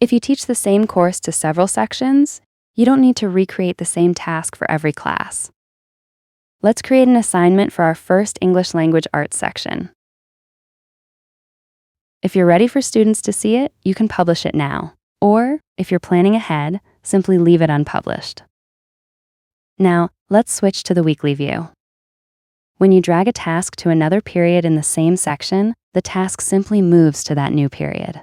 If you teach the same course to several sections, you don't need to recreate the same task for every class. Let's create an assignment for our first English language arts section. If you're ready for students to see it, you can publish it now. Or, if you're planning ahead, simply leave it unpublished. Now, let's switch to the weekly view. When you drag a task to another period in the same section, the task simply moves to that new period.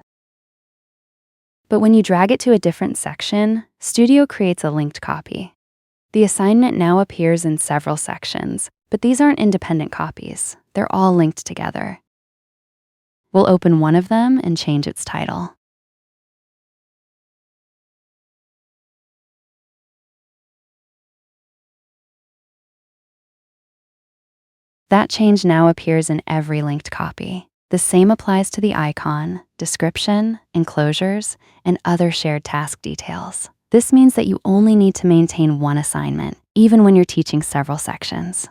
But when you drag it to a different section, Studio creates a linked copy. The assignment now appears in several sections, but these aren't independent copies. They're all linked together. We'll open one of them and change its title. That change now appears in every linked copy. The same applies to the icon, description, enclosures, and other shared task details. This means that you only need to maintain one assignment, even when you're teaching several sections.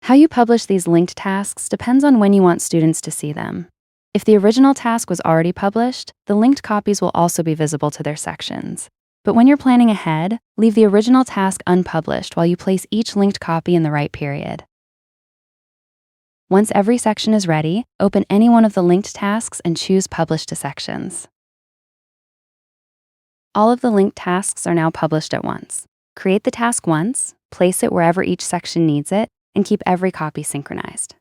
How you publish these linked tasks depends on when you want students to see them. If the original task was already published, the linked copies will also be visible to their sections. But when you're planning ahead, leave the original task unpublished while you place each linked copy in the right period. Once every section is ready, open any one of the linked tasks and choose Publish to Sections. All of the linked tasks are now published at once. Create the task once, place it wherever each section needs it, and keep every copy synchronized.